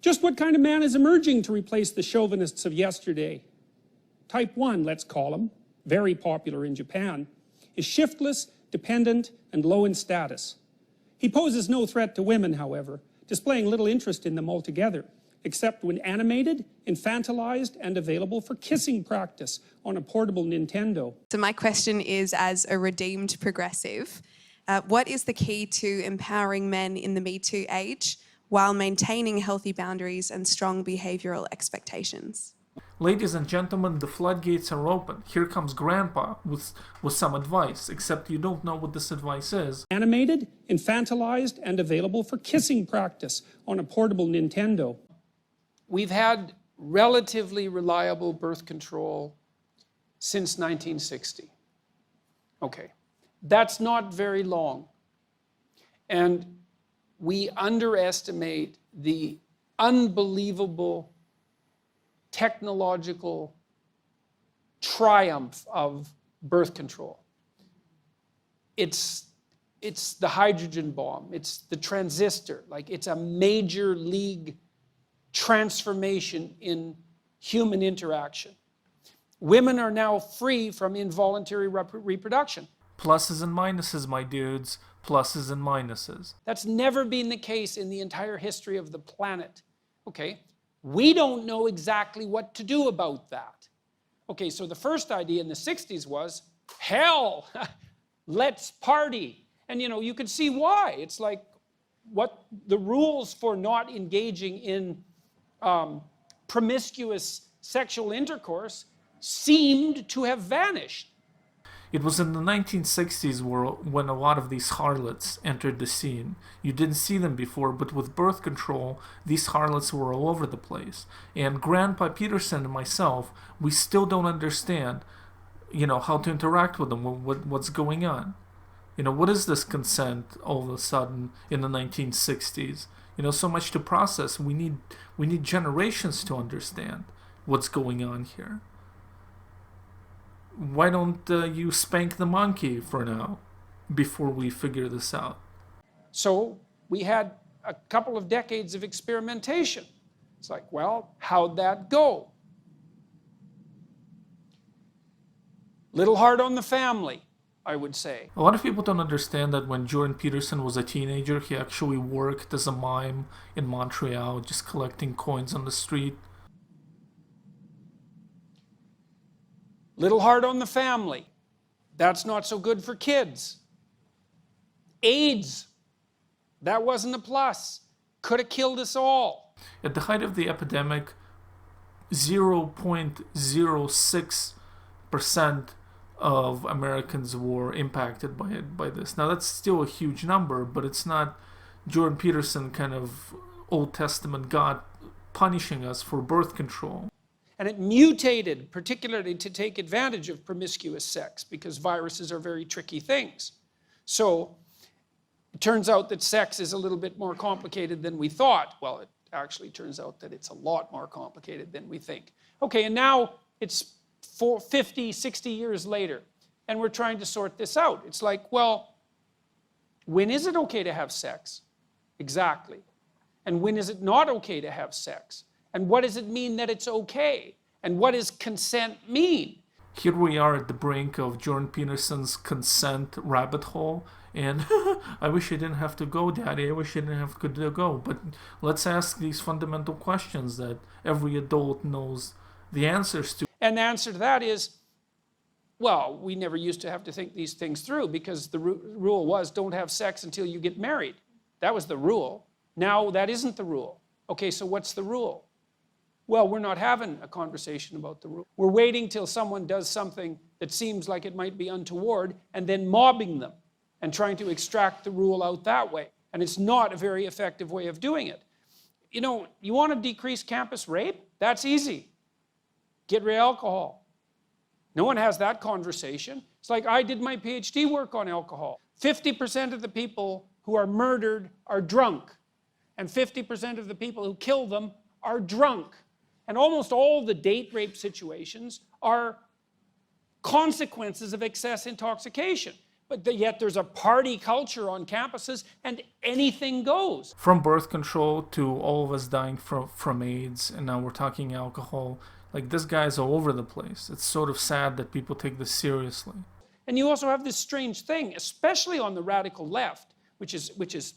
Just what kind of man is emerging to replace the chauvinists of yesterday? Type 1, let's call him, very popular in Japan, is shiftless, dependent, and low in status. He poses no threat to women, however, displaying little interest in them altogether, except when animated, infantilized, and available for kissing practice on a portable Nintendo. So my question is, as a redeemed progressive, what is the key to empowering men in the Me Too age while maintaining healthy boundaries and strong behavioral expectations? Ladies and gentlemen, the floodgates are open. Here comes Grandpa with some advice, except you don't know what this advice is. Animated, infantilized, and available for kissing practice on a portable Nintendo. We've had relatively reliable birth control since 1960. Okay, that's not very long. And we underestimate the unbelievable technological triumph of birth control. It's the hydrogen bomb, it's the transistor, like it's a major league transformation in human interaction. Women are now free from involuntary reproduction. Pluses and minuses, my dudes. Pluses and minuses. That's never been the case in the entire history of the planet. Okay, we don't know exactly what to do about that. Okay, so the first idea in the 60s was, hell, let's party. And you could see why. It's like what the rules for not engaging in promiscuous sexual intercourse seemed to have vanished. It was in the 1960s when a lot of these harlots entered the scene. You didn't see them before, but with birth control, these harlots were all over the place. And Grandpa Peterson and myself, we still don't understand, how to interact with them, what's going on. What is this consent all of a sudden in the 1960s? So much to process. We need generations to understand what's going on here. Why don't you spank the monkey for now before we figure this out? So we had a couple of decades of experimentation. It's like, well, how'd that go? Little hard on the family, I would say. A lot of people don't understand that when Jordan Peterson was a teenager, he actually worked as a mime in Montreal, just collecting coins on the street. Little hard on the family. That's not so good for kids. AIDS. That wasn't a plus. Could have killed us all. At the height of the epidemic, 0.06% of Americans were impacted by this. Now that's still a huge number, but it's not Jordan Peterson kind of Old Testament God punishing us for birth control. And it mutated, particularly to take advantage of promiscuous sex, because viruses are very tricky things. So it turns out that sex is a little bit more complicated than we thought. Well, it actually turns out that it's a lot more complicated than we think. Okay, and now it's 50, 60 years later, and we're trying to sort this out. It's like, well, when is it okay to have sex? Exactly. And when is it not okay to have sex? And what does it mean that it's okay? And what does consent mean? Here we are at the brink of Jordan Peterson's consent rabbit hole. And I wish I didn't have to go, Daddy. I wish I didn't have to go. But let's ask these fundamental questions that every adult knows the answers to. And the answer to that is, well, we never used to have to think these things through because the rule was don't have sex until you get married. That was the rule. Now that isn't the rule. Okay, so what's the rule? Well, we're not having a conversation about the rule. We're waiting till someone does something that seems like it might be untoward and then mobbing them and trying to extract the rule out that way. And it's not a very effective way of doing it. You want to decrease campus rape? That's easy. Get rid of alcohol. No one has that conversation. It's like I did my PhD work on alcohol. 50% of the people who are murdered are drunk. And 50% of the people who kill them are drunk. And almost all the date rape situations are consequences of excess intoxication. But yet there's a party culture on campuses and anything goes. From birth control to all of us dying from AIDS, and now we're talking alcohol. Like, this guy's all over the place. It's sort of sad that people take this seriously. And you also have this strange thing, especially on the radical left, which is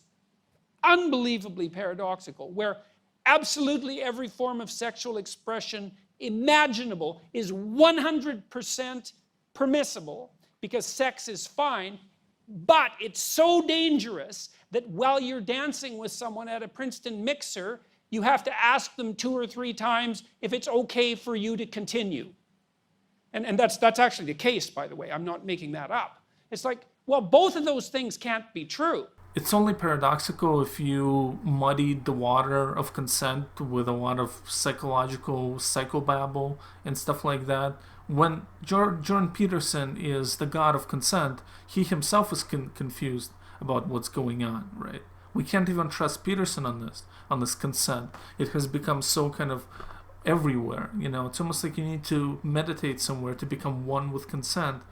unbelievably paradoxical, where absolutely every form of sexual expression imaginable is 100% permissible because sex is fine, but it's so dangerous that while you're dancing with someone at a Princeton mixer, you have to ask them 2 or 3 times if it's okay for you to continue. And that's actually the case, by the way. I'm not making that up. It's like, well, both of those things can't be true. It's only paradoxical if you muddied the water of consent with a lot of psychological psychobabble and stuff like that. When Jordan Peterson is the god of consent, he himself is confused about what's going on, right? We can't even trust Peterson on this consent. It has become so kind of everywhere, you know. It's almost like you need to meditate somewhere to become one with consent,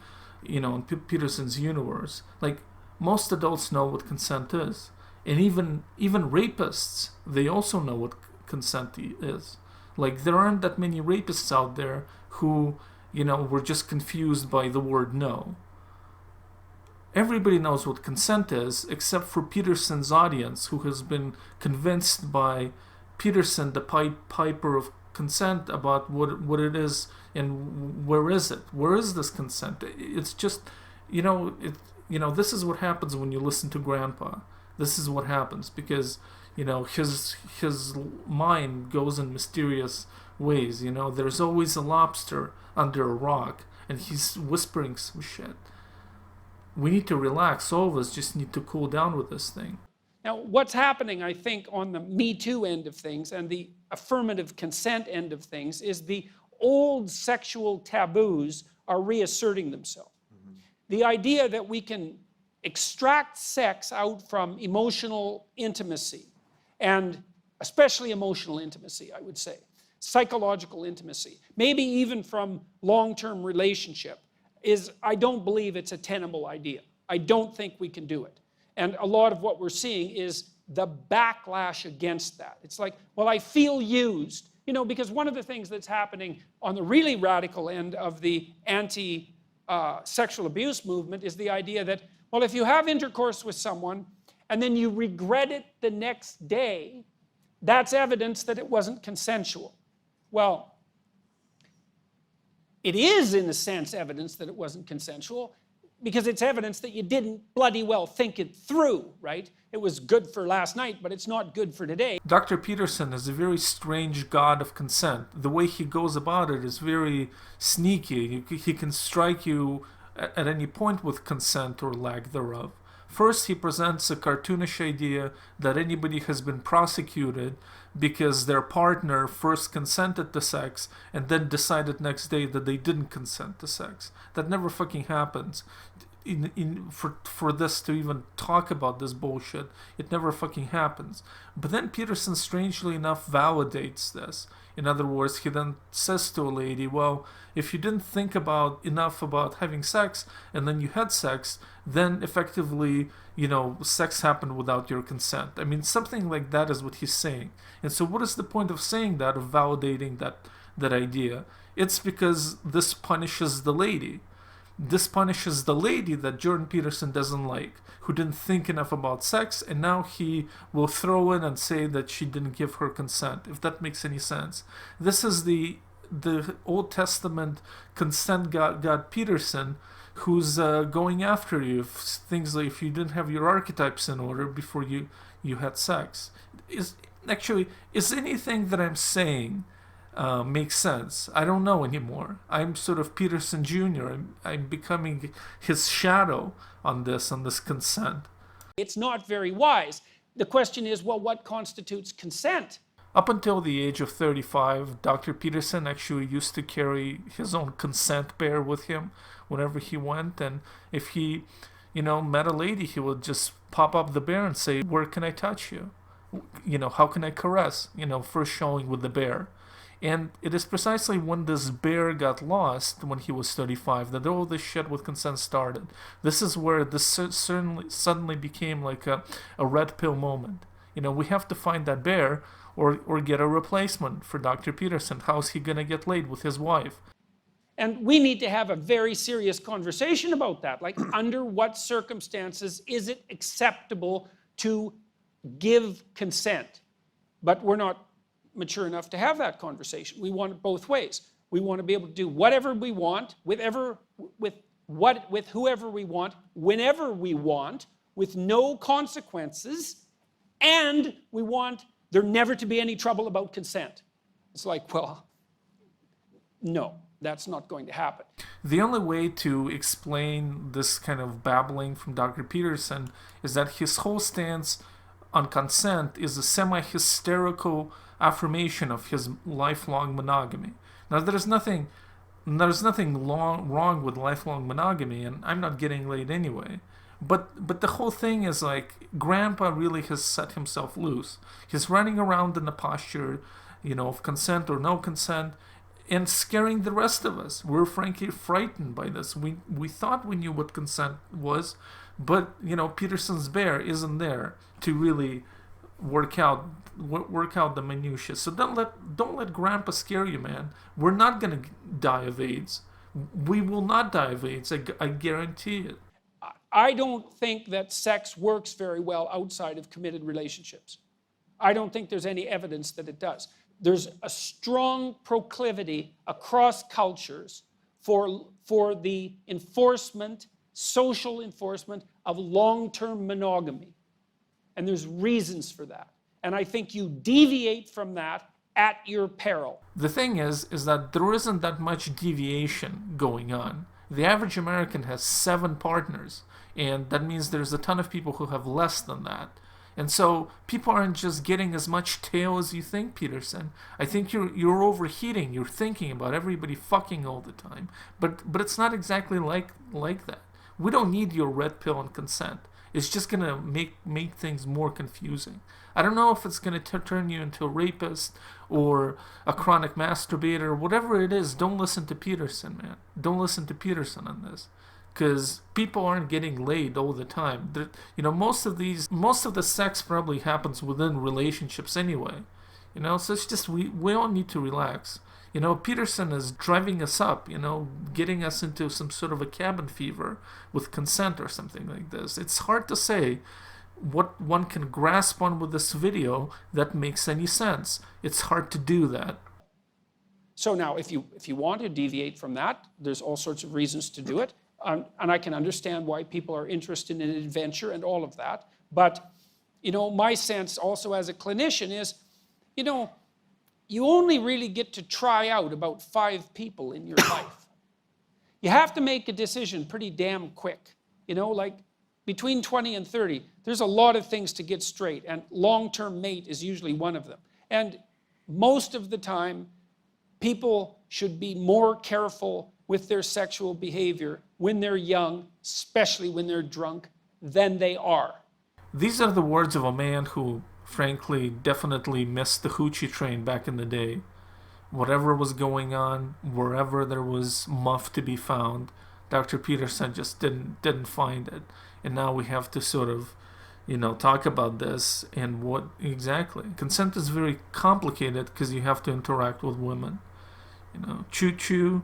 you know, in Peterson's universe. Like, most adults know what consent is, and even rapists, they also know what consent is. Like, there aren't that many rapists out there who, you know, were just confused by the word no. Everybody knows what consent is, except for Peterson's audience, who has been convinced by Peterson, the piper of consent, about what it is and where is it? Where is this consent? It's just, you know, this is what happens when you listen to Grandpa. This is what happens because, you know, his mind goes in mysterious ways. You know, there's always a lobster under a rock, and he's whispering some shit. We need to relax. All of us just need to cool down with this thing. Now, what's happening, I think, on the Me Too end of things and the affirmative consent end of things is the old sexual taboos are reasserting themselves. The idea that we can extract sex out from emotional intimacy, and especially emotional intimacy, I would say, psychological intimacy, maybe even from long-term relationship, I don't believe it's a tenable idea. I don't think we can do it. And a lot of what we're seeing is the backlash against that. It's like, well, I feel used. You know, because one of the things that's happening on the really radical end of the anti-sexual abuse movement is the idea that, well, if you have intercourse with someone and then you regret it the next day, that's evidence that it wasn't consensual. Well, it is, in a sense, evidence that it wasn't consensual, because it's evidence that you didn't bloody well think it through, right? It was good for last night, but it's not good for today. Dr. Peterson is a very strange god of consent. The way he goes about it is very sneaky. He can strike you at any point with consent or lack thereof. First, he presents a cartoonish idea that anybody has been prosecuted because their partner first consented to sex and then decided next day that they didn't consent to sex. That never fucking happens. For this to even talk about this bullshit, it never fucking happens. But then Peterson, strangely enough, validates this. In other words, he then says to a lady, well, if you didn't think enough about having sex and then you had sex, then effectively, you know, sex happened without your consent. I mean, something like that is what he's saying. And so what is the point of saying that, of validating that idea? It's because this punishes the lady. This punishes the lady that Jordan Peterson doesn't like, who didn't think enough about sex, and now he will throw in and say that she didn't give her consent, if that makes any sense. This is the Old Testament consent god Peterson, who's going after you. Things like if you didn't have your archetypes in order before you had sex. Is anything that I'm saying makes sense? I don't know anymore. I'm sort of Peterson Jr. I'm becoming his shadow on this consent. It's not very wise. The question is, well, what constitutes consent? Up until the age of 35, Dr. Peterson actually used to carry his own consent bear with him wherever he went, and if he, you know, met a lady, he would just pop up the bear and say, where can I touch you? You know, how can I caress? You know, first showing with the bear. And it is precisely when this bear got lost, when he was 35, that all this shit with consent started. This is where this certainly suddenly became like a red pill moment. You know, we have to find that bear or get a replacement for Dr. Peterson. How's he going to get laid with his wife? And we need to have a very serious conversation about that. Like, under what circumstances is it acceptable to give consent? But we're not mature enough to have that conversation. We want it both ways. We want to be able to do whatever we want, with whoever we want, whenever we want, with no consequences, and we want there never to be any trouble about consent. It's like, well, no, that's not going to happen. The only way to explain this kind of babbling from Dr. Peterson is that his whole stance on consent is a semi-hysterical affirmation of his lifelong monogamy. Now, there's nothing wrong with lifelong monogamy, and I'm not getting laid anyway. But the whole thing is like, Grandpa really has set himself loose. He's running around in the posture, you know, of consent or no consent, and scaring the rest of us. We're frankly frightened by this. We thought we knew what consent was, but you know, Peterson's bear isn't there to really work out the minutiae. So don't let Grandpa scare you, man. We're not gonna die of AIDS. We will not die of AIDS. I guarantee it. I don't think that sex works very well outside of committed relationships. I don't think there's any evidence that it does. There's a strong proclivity across cultures for the enforcement, social enforcement of long-term monogamy. And there's reasons for that. And I think you deviate from that at your peril. The thing is that there isn't that much deviation going on. The average American has 7 partners, and that means there's a ton of people who have less than that. And so people aren't just getting as much tail as you think, Peterson. I think you're overheating. You're thinking about everybody fucking all the time. But it's not exactly like that. We don't need your red pill and consent. It's just going to make things more confusing. I don't know if it's going to turn you into a rapist or a chronic masturbator or whatever it is. Don't listen to Peterson, man. Don't listen to Peterson on this. Because people aren't getting laid all the time. You know, most of the sex probably happens within relationships anyway. You know, so it's just, we all need to relax. You know, Peterson is driving us up, you know, getting us into some sort of a cabin fever with consent or something like this. It's hard to say what one can grasp on with this video that makes any sense. It's hard to do that. So now, if you want to deviate from that, there's all sorts of reasons to do it. And I can understand why people are interested in adventure and all of that. But, you know, my sense also as a clinician is, you know, you only really get to try out about 5 people in your life. You have to make a decision pretty damn quick. You know, like between 20 and 30, there's a lot of things to get straight, and long-term mate is usually one of them. And most of the time, people should be more careful with their sexual behavior when they're young, especially when they're drunk, than they are. These are the words of a man who, frankly, definitely missed the hoochie train back in the day. Whatever was going on, wherever there was muff to be found, Dr. Peterson just didn't find it. And now we have to sort of, you know, talk about this and what exactly. Consent is very complicated because you have to interact with women. You know, choo-choo,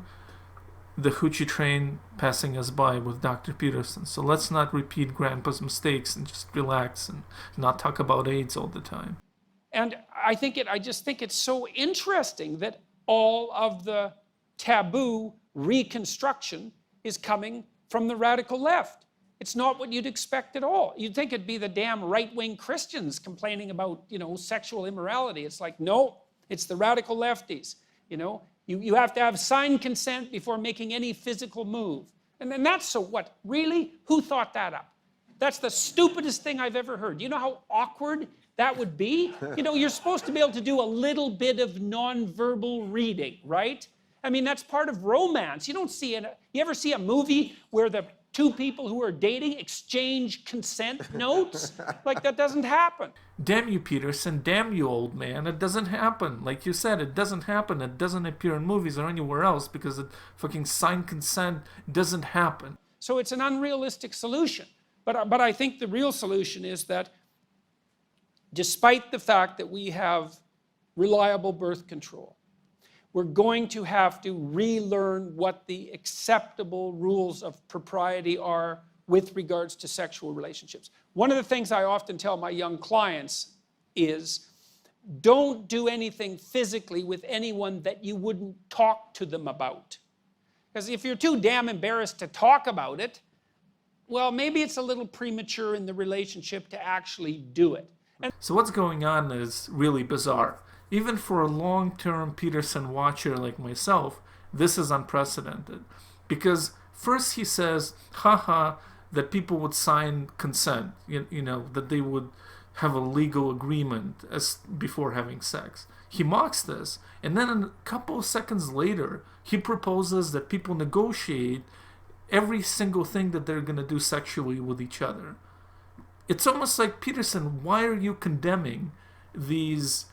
the hoochie train passing us by with Dr. Peterson. So let's not repeat Grandpa's mistakes and just relax and not talk about AIDS all the time. And I just think it's so interesting that all of the taboo reconstruction is coming from the radical left. It's not what you'd expect at all. You'd think it'd be the damn right-wing Christians complaining about, you know, sexual immorality. It's like, no, it's the radical lefties, you know. You have to have signed consent before making any physical move. And then that's so what? Really? Who thought that up? That's the stupidest thing I've ever heard. You know how awkward that would be? You know, you're supposed to be able to do a little bit of nonverbal reading, right? I mean, that's part of romance. You ever see a movie where the two people who are dating exchange consent notes? Like, that doesn't happen. Damn you, Peterson. Damn you, old man. It doesn't happen. Like you said, it doesn't happen. It doesn't appear in movies or anywhere else because it fucking signed consent doesn't happen. So it's an unrealistic solution. But I think the real solution is that despite the fact that we have reliable birth control, we're going to have to relearn what the acceptable rules of propriety are with regards to sexual relationships. One of the things I often tell my young clients is, don't do anything physically with anyone that you wouldn't talk to them about. Because if you're too damn embarrassed to talk about it, well, maybe it's a little premature in the relationship to actually do it. So what's going on is really bizarre. Even for a long-term Peterson watcher like myself, this is unprecedented. Because first he says, haha, that people would sign consent, you know, that they would have a legal agreement before having sex. He mocks this, and then a couple of seconds later, he proposes that people negotiate every single thing that they're going to do sexually with each other. It's almost like, Peterson, why are you condemning these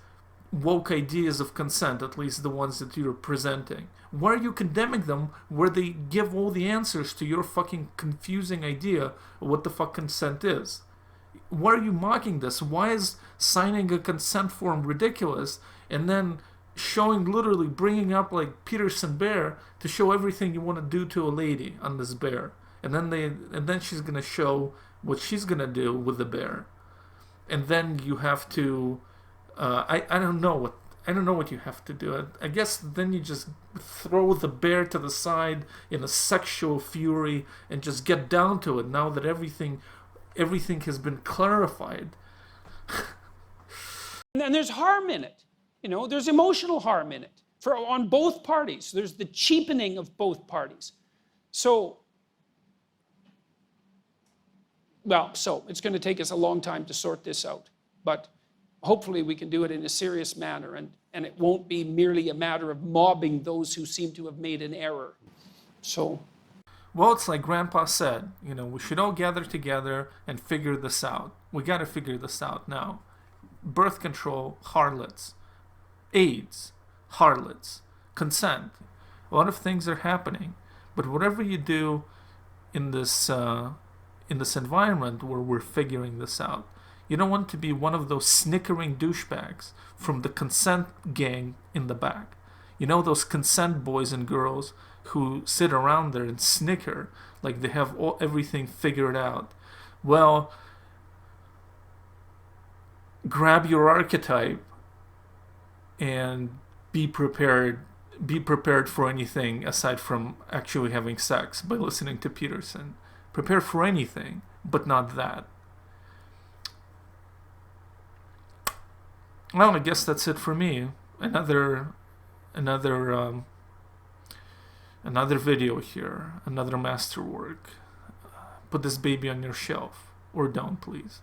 woke ideas of consent, at least the ones that you're presenting? Why are you condemning them where they give all the answers to your fucking confusing idea of what the fuck consent is? Why are you mocking this? Why is signing a consent form ridiculous and then showing, literally bringing up like Peterson bear to show everything you want to do to a lady on this bear, and then she's gonna show what she's gonna do with the bear, and then you have to I don't know what you have to do. I guess then you just throw the bear to the side in a sexual fury and just get down to it now that everything has been clarified. And there's harm in it. You know, there's emotional harm in it on both parties. There's the cheapening of both parties. So it's going to take us a long time to sort this out. But hopefully we can do it in a serious manner, and it won't be merely a matter of mobbing those who seem to have made an error. So, well, it's like Grandpa said, you know, we should all gather together and figure this out. We got to figure this out now. Birth control, harlots. AIDS, harlots, consent. A lot of things are happening, but whatever you do in this environment where we're figuring this out, you don't want to be one of those snickering douchebags from the consent gang in the back. You know, those consent boys and girls who sit around there and snicker like they have everything figured out. Well, grab your archetype and be prepared for anything aside from actually having sex by listening to Peterson. Prepare for anything, but not that. Well, I guess that's it for me. Another video here, another masterwork. Put this baby on your shelf, or don't, please.